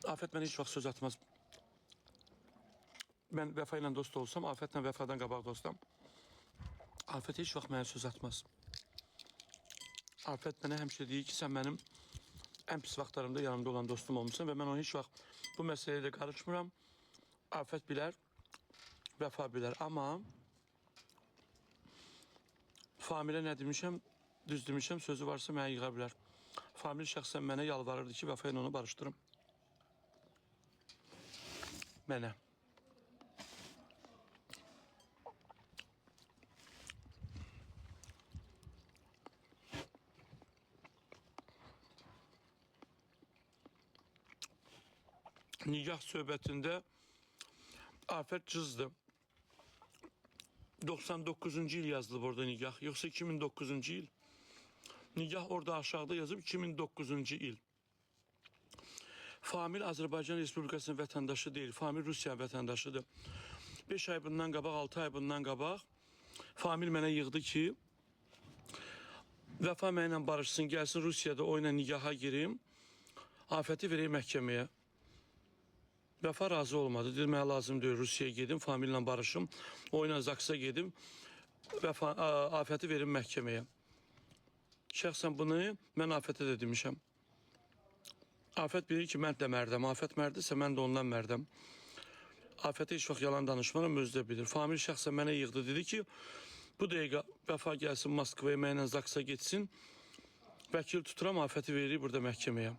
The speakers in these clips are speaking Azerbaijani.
Afət mənə heç vaxt söz atmaz. Mən Vəfa ilə dost olsam, Afətlə Vəfadan qabaq dostam. Afət heç vaxt mənə söz atmaz. Afət mənə həmişə deyir ki, sən mənim ən pis vaxtlarımda yanımda olan dostum olmuşsan və mən ona heç vaxt bu məsələyə də qarışmıram. Afət bilər, Vəfa bilər. Amma Familə nə demişəm, düz demişəm, sözü varsa mənə yığa bilər. Famil şəxsən mənə yalvarırdı ki, Vəfa ilə onu barışdırım. Mənə. Nigah söhbətində Afət cızdı. 99-cu il yazılıb orada nigah, yoxsa 2009-cu il. Nigah orada aşağıda yazıb 2009-cu il. Famil Azərbaycan Respublikasının vətəndaşı deyil, Famil Rusiya vətəndaşıdır. 5 ay bundan qabaq, 6 ay bundan qabaq Famil mənə yığdı ki, Vəfa mənlə barışsın, gəlsin Rusiyada o ilə nigaha girim, Afəti verək məhkəməyə. Vəfa razı olmadı. Dedi, mənə lazım deyil, Rusiyaya gedim, Famillə barışım, o ilə Zaksa gedim, Afəti verim məhkəməyə. Şəxsən bunu mən Afətə də demişəm. Afət bilir ki, mən də mərdəm. Afət mərdirsə, mən də ondan mərdəm. Afətə heç vaxt yalan danışmaram, özü də bilir. Famil şəxsən mənə yığdı, dedi ki, bu dəqiqə Vəfa gəlsin Moskvaya, mənlə Zaksa getsin, vəkil tuturam, Afəti verir burada məhkəməyə.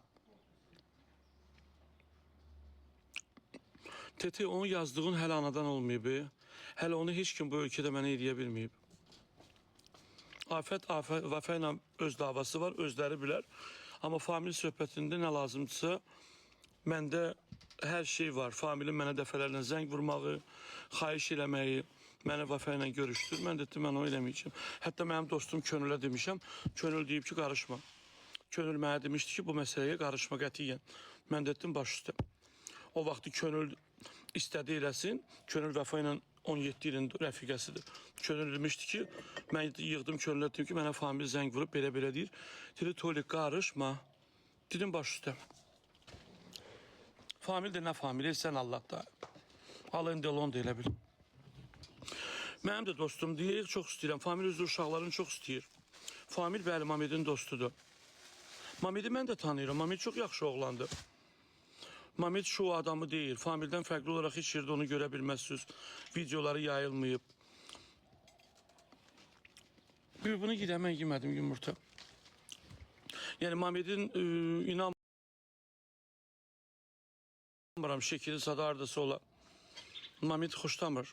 Tete, onu yazdığın hələ anadan olmayıb. Hələ onu heç kim bu ölkədə mənə eləyə bilməyib. Afət Vəfa ilə öz davası var, özləri bilər. Amma Famil söhbətində nə lazımdırsa, məndə hər şey var. Familin mənə dəfələrlə zəng vurmağı, xahiş eləməyi, mənə Vəfa ilə görüşdür. Mən dedim, mən o eləməyəcəm. Hətta mənim dostum Könülə demişəm. Könül deyib ki, qarışma. Könül mənə demişdi ki, bu məsələyə qarışma qətiyyən. Mən dedim, baş üstə. O vaxtı Könül istədi eləsin. Könül Vəfa ilə 17 ilin rəfiqəsidir. Könül demişdi ki, mən yığdım Könülə dedim ki, mənə Famil zəng vurub, belə-belə deyir. Dedi, Tolik, qarışma. Dedim, baş üstə. Famil də nə Famil, sən Allah da. Alayın delon da elə bil. Mənim də dostum deyir, çox istəyirəm. Famil özü uşaqlarını çox istəyir. Famil bəli, Mamedin dostudur. Mamedi mən də tanıyıram. Mamed çox yaxşı oğlandır. Mamed şu adamı deyil. Famildən fərqli olaraq heç yerdə onu görə bilməzsiniz. Videoları yayılmayıb. Bunu gidə mən yemədim yumurta. Yəni Mamedin inanmıram şəkili sadə ardası ola. Mamed xoşlamır.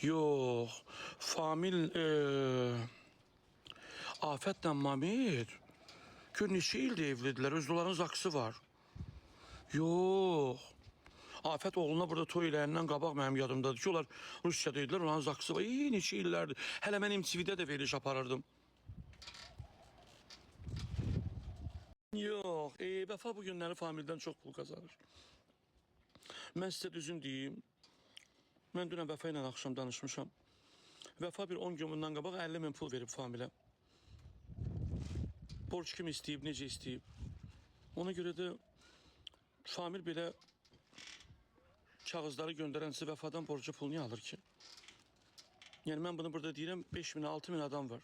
Yox. Famil Afətlə Mamed gör neçə ildə evlidirlər, özlərinin zaksı var. Yox. Afət oğluna burada toy eləyindən qabaq mənim yadımdadır ki, onlar Rusiyada idilər, onların zaksı var. Neçə illərdir. Hələ mən MTV-də də veriliş aparırdım. Yox, Vəfa bu günləri Famildən çox pul qazanır. Mən sizə düzün deyim. Mən dünən Vəfa ilə axşam danışmışam. Vəfa bir 10 gün bundan qabaq 50 min pul verib Familə. Borc kim istəyib, necə istəyib. Ona görə də Famil belə kağızları göndərənsə Vəfadan borcu pul niyə alır ki? Yəni mən bunu burada deyirəm, 5 min, 6 min adam var.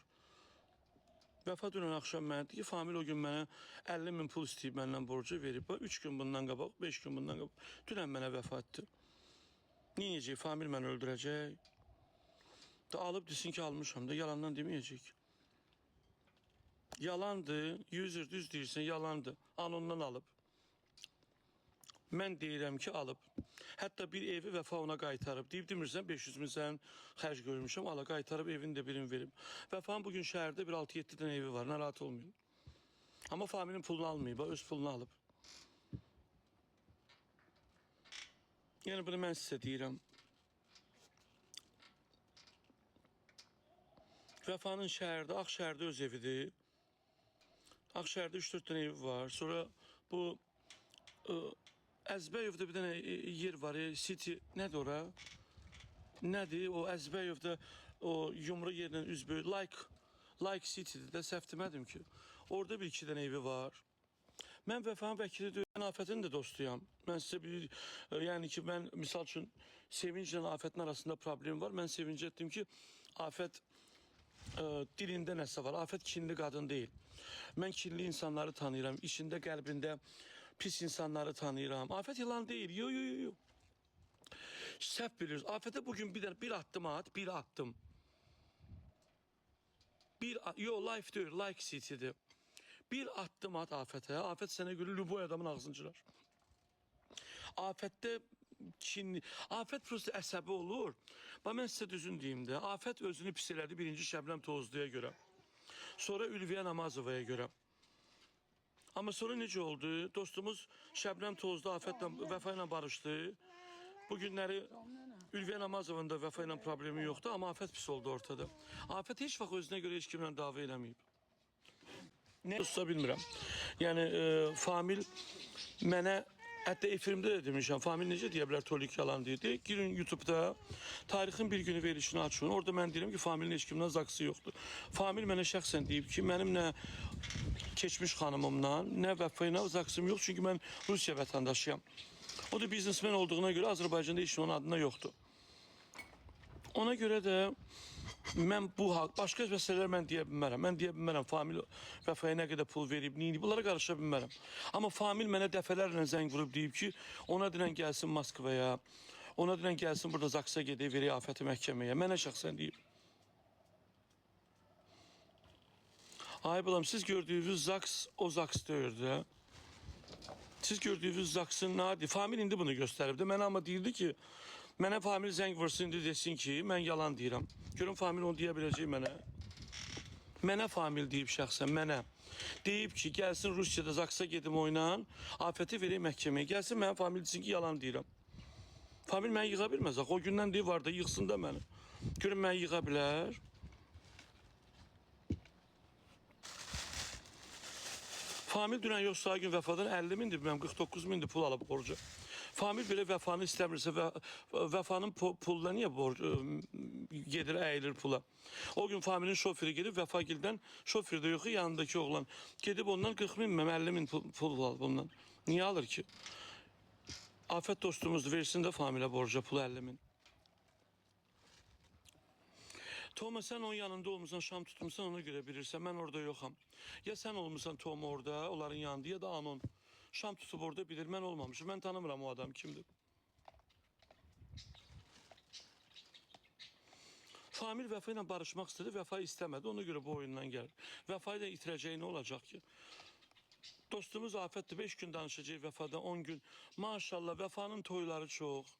Vəfa dünən axşam mənə deyir ki, Famil o gün mənə 50 min pul istəyib məndən borcu verib. 3 gün bundan qabaq, 5 gün bundan qabaq. Dünən mənə vəfa etdi. Neyəcək, Famil məni öldürəcək. Da alıb desin ki, almışam da, yalandan deməyəcək. Yalandır, yüzür, düz deyirsən, yalandır. Anondan alıb. Mən deyirəm ki, alıb. Hətta bir evi Vəfa ona qaytarıb. Deyib demirsən, 500 min sənin xərc görmüşəm, ala qaytarıb evini də birini verib. Vəfanın bugün şəhərdə bir 6-7 dənə evi var, narahat olmayın. Amma Familin pulunu almayıb, öz pulunu alıb. Yəni bunu mən sizə deyirəm. Vəfanın şəhərdə, Ağşəhərdə öz evidir. Ağşəhərdə 3-4 dənə evi var. Sonra bu Əzbəyevdə bir dənə yer var, City, nədir ora? Nədir? O Əzbəyevdə o yumru yerlə üzböy, Like City'dir də, səhv demədim ki. Orada bir-iki dənə evi var. Mən Vəfanın vəkili deyil, mən Afətin də dostuyam. Mən sizə bir, yəni ki, mən misal üçün Sevinclə Afətin arasında problem var. Mən Sevinci etdim ki, Afət dilində nəsə var. Afət kinli qadın deyil. Mən kinli insanları tanıyıram. İçində, qəlbində pis insanları tanıyıram. Afət yılan deyil. Yo. Səhv bilirsiniz. Afətə bugün bir addım at, bir addım. Life deyil, like city'dir. Bir addım at Afətə. Afət sənə görə lüboy adamın ağzını cırar. Afətdə kinli, Afət prosta əsəbi olur. Bax, mən sizə düzün deyim də, Afət özünü pis elədi birinci Şəbnəm Tozluya görə. Sonra Ülviyə Namazovaya görə. Amma sonra necə oldu? Dostumuz Şəbnəm Tozlu Afətlə, Vəfa ilə barışdı. Bu günləri Ülviyə Namazovun da Vəfa ilə problemi yoxdur, amma Afət pis oldu ortada. Afət heç vaxt özünə görə heç kimlə dava eləməyib. Nə tutsa bilmirəm. Yəni, Famil mənə, hətta efirimdə də demişəm, Famil necə deyə bilər Tolik yalan deyir. Girin YouTube'da tarixin bir günü verilişini açın. Orada mən deyirəm ki, Familin heç kimdən zaksı yoxdur. Famil mənə şəxsən deyib ki, mənim nə keçmiş xanımımla, nə Vəfa ilə zaksım yox. Çünki mən Rusiya vətəndaşıyam. O da biznesmen olduğuna görə Azərbaycanda heç onun adına yoxdur. Ona görə də mən bu haqq, başqa məsələlər mən deyə bilmərəm. Mən deyə bilmərəm Famil Vəfaya nə qədər pul verib, neyini, bunlara qarışa bilmərəm. Amma Famil mənə dəfələrlə zəng vurub deyib ki, ona denən gəlsin Moskvaya, ona denən gəlsin burada zaksa gedək, verək Afəti məhkəməyə. Mənə şəxsən deyib. Ay balam, siz gördüyünüz zaks o zaks deyir də. Siz gördüyünüz zaksın nədir? Famil indi bunu göstərib də. Mənə amma deyirdi ki, mənə Famil zəng vursun indi desin ki, mən yalan deyirəm. Görün Famil onu deyə biləcək mənə. Mənə Famil deyib şəxsən, mənə. Deyib ki, gəlsin Rusiyada zaksa gedim oynan, Afəti verək məhkəməyə. Gəlsin mənə Famil desin ki, yalan deyirəm. Famil məni yığa bilməz. O gündən deyib var da, yıxsın da məni. Görün məni yığa bilər. Famil dünən yox, sağ gün Vəfadan 50 mindir, mən 49 mindir pul alıb borcu. Famil belə Vəfanı istəmirsə, Vəfanın puluna niyə gedir, əyilir pula? O gün Familin şoförü gedib, Vəfagildən şoför də yox, yanındakı oğlan. Gedib ondan 40 min, 50 min pul alıb ondan. Niyə alır ki? Afət dostumuzdur, versin də Familə borca pulu 50 min. Toma, sən onun yanında olmuşsan, şam tutmuşsan, ona görə bilirsən, mən orada yoxam. Ya sən olmuşsan Toma orada, onların yanında, ya da Anon. Şam tutub orada bilir, mən olmamışım. Mən tanımıram o adam kimdir. Famil Vəfa ilə barışmaq istədi, Vəfa istəmədi, ona görə bu oyundan gəlir. Vəfayı da itirəcəyi nə olacaq ki? Dostumuz Afətdir, 5 gün danışacaq Vəfada, 10 gün. Maşallah, Vəfanın toyları çox.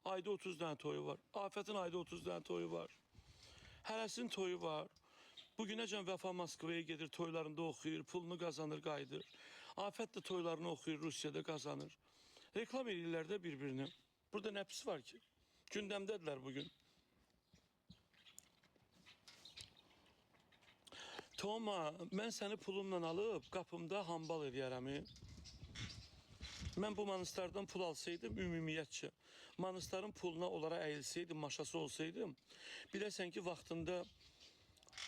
Ayda 30 dənə toyu var. Afətin ayda 30 dənə toyu var. Hərəsinin toyu var. Bugünəcən Vəfa Moskvaya gedir, toylarında oxuyur, pulunu qazanır, qayıdır. Afət də toylarını oxuyur, Rusiyada qazanır. Reklam edirlər də bir-birini. Burada nə pis var ki? Gündəmdədirlər bugün. Toma, mən səni pulumla alıb, qapımda hambal edərəm. Mən bu manıstardan pul alsaydım, ümumiyyətcə, manıstarın puluna onlara əyilsəydim, maşası olsaydım, biləsən ki, vaxtında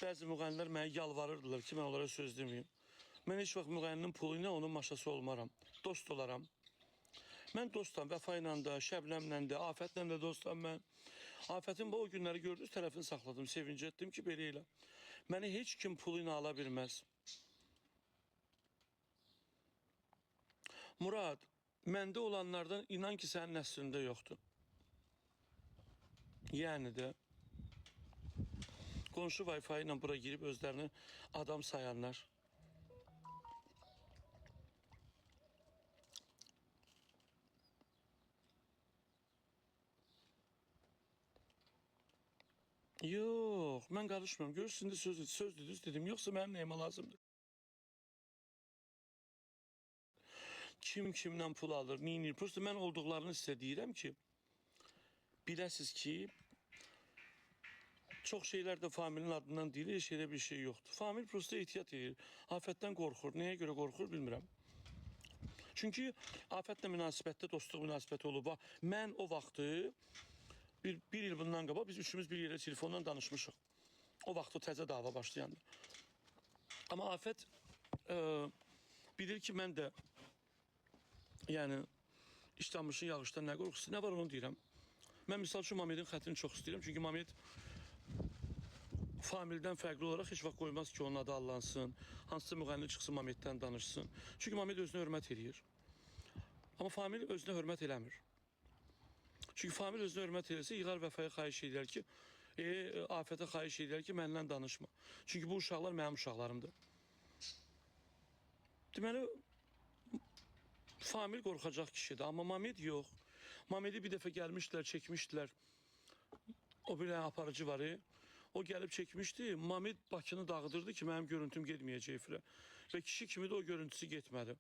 bəzi müğənnilər mənə yalvarırdılar ki, mən onlara söz deməyim. Mən heç vaxt müğənninin pulu ilə onun maşası olmaram, dost olaram. Mən dostam, Vəfa ilə də, Şəbləmlə də, Afətlə də dostam mən. Afətin o günləri gördünüz, tərəfini saxladım, sevinci etdim ki, belə elə. Məni heç kim pulu ilə ala bilməz. Murad, məndə olanlardan inan ki, sənin nəslində yoxdur. Yəni də, qonşu Wi-Fi ilə bura girib özlərini adam sayanlar. Yox, mən qarışmıyorum. Görürsün, söz düz dedim. Yoxsa mənim nəyimə lazımdır? Kim kimdən pul alır, neyinir? Prosta mən olduqlarını sizə deyirəm ki, biləsiz ki, çox şeylər də Familin adından deyilir, heç elə bir şey yoxdur. Famil prosta ehtiyat edir, Afətdən qorxur. Nəyə görə qorxur, bilmirəm. Çünki Afətlə münasibətdə, dostluq münasibəti olub. Mən o vaxtı, bir il bundan qabaq, biz üçümüz bir yerə telefonla danışmışıq. O vaxt o təzə dava başlayanda. Amma Afət bilir ki, mən də Yəni işlanmışın yağışdan nə qorxusu, nə var onu deyirəm. Mən misal üçün Mamedin xətrini çox istəyirəm. Çünki Mamed Famildən fərqli olaraq heç vaxt qoymaz ki, onun adı allansın. Hansısa müğənni çıxsın Mameddən danışsın. Çünki Mamed özünə hörmət edir. Amma Famil özünə hörmət eləmir. Çünki Famil özünə hörmət edirsə, yığar Vəfaya xahiş edirlər ki, Afətə xahiş edirlər ki, məndən danışma. Çünki bu uşaqlar mənim uşaqlarımdır. Deməli, Famil qorxacaq kişidir, amma Mamed yox. Mamedi bir dəfə gəlmişdilər, çəkmişdilər. O bir dənə aparıcı var. O gəlib çəkmişdi. Mamed Bakını dağıdırdı ki, mənim görüntüm getməyəcək efirə. Və kişi kimi də o görüntüsü getmədi.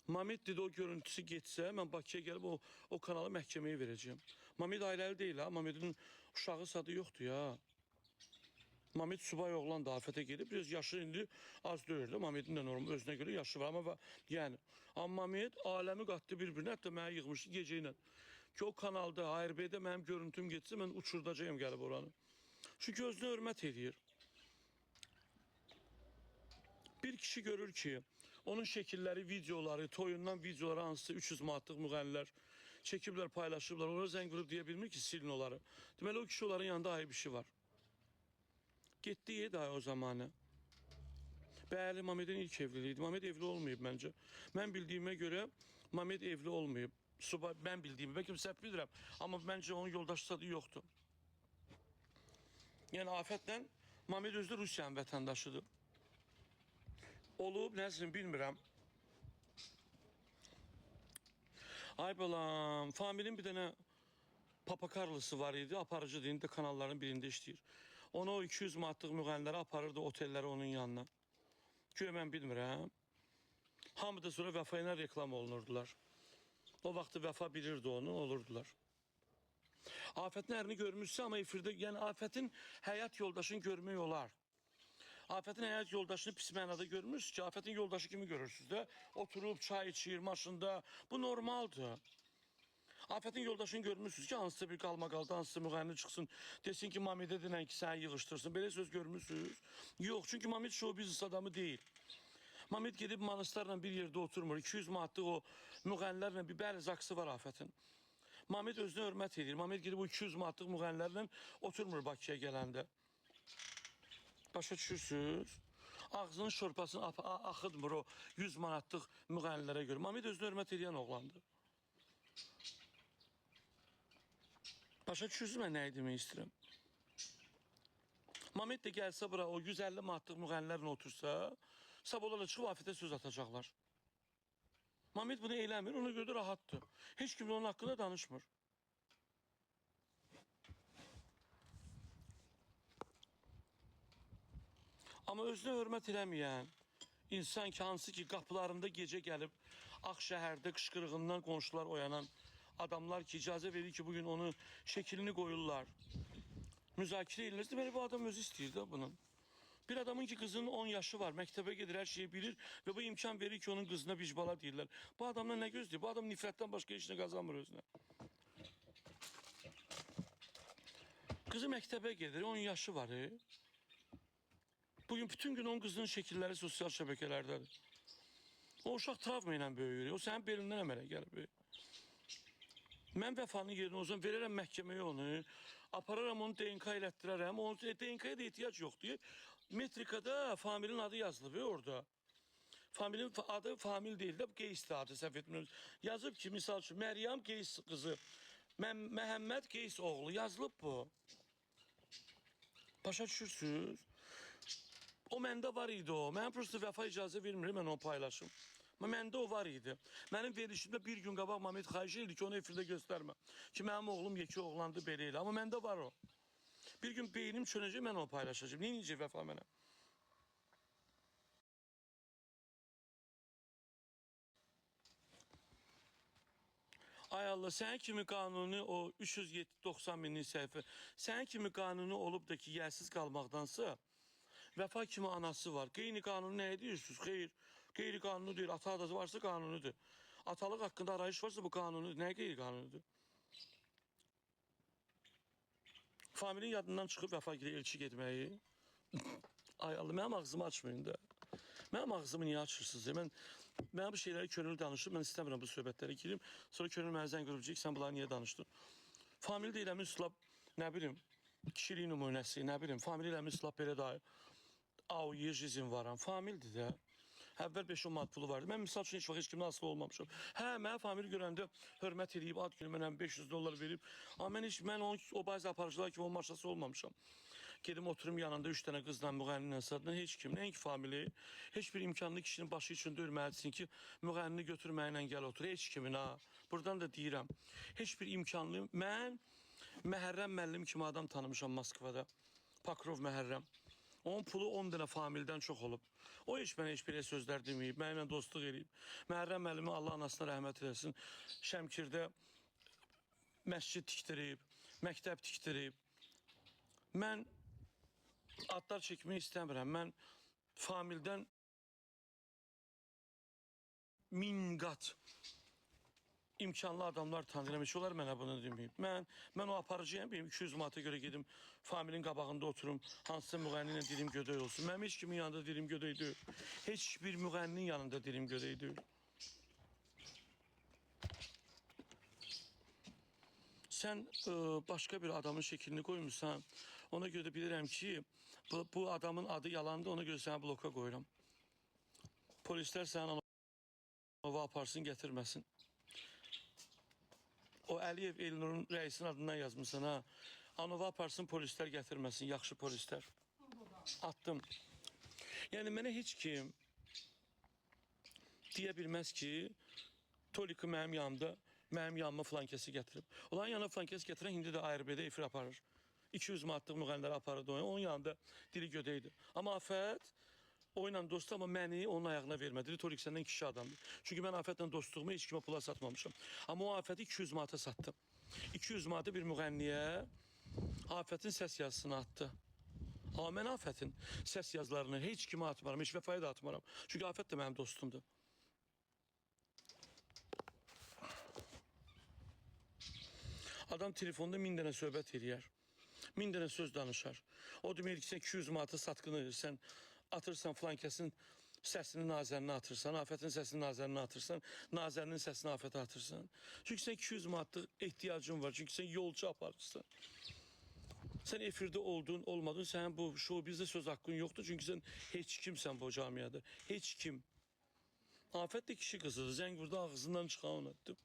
Mamed dedi, o görüntüsü getsə, mən Bakıya gəlib o kanalı məhkəməyə verəcəyim. Mamed ailəli deyil ha. Mamedin uşağı sadı yoxdur ya. Mamed subay oğlan da Afətə gedib. Biraz yaşı indi az deyil də. Mamedin də normal özünə görə yaşı var. Amma Mamed aləmi qatdı bir-birinə. Hətta mənə yığmışdı gecə ilə. Ki o kanalda, ARB-də mənim görüntüm getsə, mən uçurdacağım gəlib oranı. Çünki özünə hörmət edir. Bir kişi görür ki, onun şəkilləri, videoları, toyundan videoları hansısa 300 manatlıq müğənnilər çəkiblər, paylaşıblar. Onlara zəng vurub deyə bilmir ki, silin onları. Deməli, o kişi onların yanında ayıb işi var. Getdi daha o zamanı. Bəli, Mamedin ilk evliliğiydi. Mamed evli olmayıb məncə. Mən bildiyimə görə Mamed evli olmayıb. Mən bildiyimi, bəlkə səhv bilirəm. Amma məncə onun yoldaşı adı yoxdur. Yəni Afətlə Mamed özü də Rusiyanın vətəndaşıdır. Olub, nəzrim bilmirəm. Ay balam, Familin bir dənə Papa Karlısı var idi, aparıcıdır, indi kanalların birində işləyir. Ona o 200 manatlıq müğənniləri aparırdı otelləri onun yanına. Güya mən bilmirəm. Hamı da sonra Vəfa ilə reklam olunurdular. O vaxtı Vəfa bilirdi onu, olurdular. Afətin ərini görmüşsə, amma efirdə, yəni Afətin həyat yoldaşını görmək olar. Afətin həyat yoldaşını pis mənada görmürsünüz ki, Afətin yoldaşı kimi görürsünüz də. Oturub, çay içir, maşında. Bu normaldır. Afətin yoldaşını görmürsünüz ki, hansısa bir qalmaqalda, hansısa müğənni çıxsın, desin ki, Mamedə denən ki, səni yığışdırsın. Belə söz görmürsünüz? Yox, çünki Mamed show biznes adamı deyil. Mamed gedib manastarla bir yerdə oturmur. 200 manatlıq o müğənnilərlə bir bəli zaksı var Afətin. Mamed özünə hörmət edir. Mamed gedib o 200 manatlıq müğənnilərlə oturmur Bakıya gələndə. Başa düşürsünüz? Ağzının şorpasını axıdmır o 100 manatlıq müğənnilərə görə. Mamed özünə hörmət edən oğlandır. Başa düşürsünüz mən nəyi demək istəyirəm? Mamed də gəlsə bura o 150 manatlıq müğənnilərlə otursa, sabahlarla çıxıb Afətə söz atacaqlar. Mamed bunu eləmir, ona görə də rahatdır. Heç kim onun haqqında danışmır. Amma özünə hörmət eləməyən insan ki, hansı ki qapılarında gecə gəlib Ağşəhərdə qışqırığından qonşular oyanan adamlar ki, icazə verir ki, bugün onun şəklini qoyurlar. Müzakirə edilir. Deməli, bu adam özü istəyir də bunun. Bir adamın ki, qızının 10 yaşı var, məktəbə gedir, hər şeyi bilir və bu imkan verir ki, onun qızına bicbala deyirlər. Bu adamdan nə gözləyir? Bu adam nifrətdən başqa işini qazanmır özünə. Qızı məktəbə gedir, 10 yaşı var. Bugün bütün gün onun qızının şəkilləri sosial şəbəkələrdədir. O uşaq travma ilə böyüyür. O sənin belindən əmələ gəlib. Mən Vəfanın yerinə o zaman verərəm məhkəməyə onu, apararam onu DNK elətdirərəm. Onun DNK-ya da ehtiyac yoxdur. Metrikada Familin adı yazılıb orada. Familin adı Famil deyil də, Qeysdir adı, səhv etmirəm. Yazıb ki, misal üçün, Məryəm Qeys qızı, Məhəmməd Qeys oğlu yazılıb bu. Başa düşürsünüz? O məndə var idi o. Mən prosto Vəfa icazə vermir, mən onu paylaşım. Amma məndə o var idi. Mənim verilişimdə bir gün qabaq Mamed xahiş edirdi ki, onu efirdə göstərmə. Ki, mənim oğlum yekə oğlandı, belə elə. Amma məndə var o. Bir gün beynim çönəcək, mən onu paylaşacağım. Neyəcək Vəfa mənə? Ay Allah, sənin kimi qanuni o 390 minlik səhifə, sənin kimi qanuni olub da ki, yersiz qalmaqdansa, Vəfa kimi anası var. Qeyri-qanuni nəyə deyirsiniz? Xeyr, qeyri-qanuni deyil. Ata adası varsa qanunudur. Atalıq haqqında arayış varsa bu qanunudur. Nəyə qeyri-qanunudur? Familin yadından çıxıb Vəfa elçi getməyi. Ay Allah, mənim ağzımı açmayın da. Mənim ağzımı niyə açırsınız? Mən bu şeyləri könüllü danışıb, mən istəmirəm bu söhbətlərə girim. Sonra könül mənə zəng vurub deyəcək, sən bunları niyə danışdın? Famili deyiləm, üslab, nə bilim, kişilik nümunəsi, nə bilim, famili deyiləm, üslab belə dair. Au, yejizm varam, famildir də. Əvvəl 5-10 manat pulu vardı. Mən misal üçün heç vaxt heç kimdən asılı olmamışam. Hə, mənə famili görəndə hörmət edib, ad günü mənə $500 verib. Amma mən o bazı aparıcılar kimi o maşası olmamışam. Gedim oturum yanında 3 dənə qızla, müğənniylə sadına heç kim, nəinki famili, heç bir imkanlı kişinin başı üçün döyülməlisin ki, müğənnini götürməklə gəl otur. Heç kimin ha. Buradan da deyirəm. Heç bir imkanlı. Mən Məhərrəm müəllim kimi adam tanımışam Moskvada. Pakrov Məhərrəm. Onun pulu 10 dənə famildən çox olub. O heç mənə heç belə sözlər deməyib, mənimlə dostluq edib. Məhərrəm müəllimi Allah anasına rəhmət eləsin. Şəmkirdə məscid tikdirib, məktəb tikdirib. Mən adlar çəkmək istəmirəm. Mən famildən 1000 qat imkanlı adamlar tanıyıram. Heç onlar mənə bunu deməyib. Mən o aparıcıyam, benim 200 manata görə gedim familin qabağında oturum, hansısa müğənni ilə dilim gödək olsun. Mənim heç kimin yanında dilim gödək deyil. Heç bir müğənninin yanında dilim gödək deyil. Sən başqa bir adamın şəklini qoymuşsan, ona görə də bilirəm ki, bu adamın adı yalandır, ona görə səni bloka qoyuram. Polislər sənin anova aparsın, gətirməsin. O Əliyev Elnurun rəisinin adından yazmışsan, ha. Anova aparsın, polislər gətirməsin, yaxşı polislər. Attım. Yəni, mənə heç kim deyə bilməz ki, Tolik'i mənim yanıma flankesi gətirib. Onların yanına flankesi gətirən indi də ARB-də efir aparır. 200 manatlıq müğənniləri aparırdı onun yanında dili gödəkdir. Amma Afət o ilə dostu, amma məni onun ayağına vermədi. Tolik səndən kişi adamdır. Çünki mən Afətlə dostluğumu heç kimə pula satmamışam. Amma o Afəti 200 manata satdım. 200 manata bir müğənniyə Afətin səs yazısını atdı. Amma mən Afətin səs yazılarını heç kimə atmaram, heç vəfaya da atmaram. Çünki Afət də mənim dostumdur. Adam telefonda 1000 dənə söhbət eləyər. 1000 dənə söz danışar. O deməkdir ki, sən 200 manata satqını edirsən, atırsan flankəsin səsini Nazərinə atırsan, Afətin səsini Nazərinə atırsan, Nazərinin səsini Afətə atırsan. Çünki sən 200 manatlıq ehtiyacın var, çünki sən yolcu aparırsan. Sən efirdə oldun, olmadın, sənin bu şou-bizdə söz haqqın yoxdur, çünki sən heç kimsən bu camiada, heç kim. Afət də kişi qızıdır, zəng vurdu, ağzından çıxan onu etdim.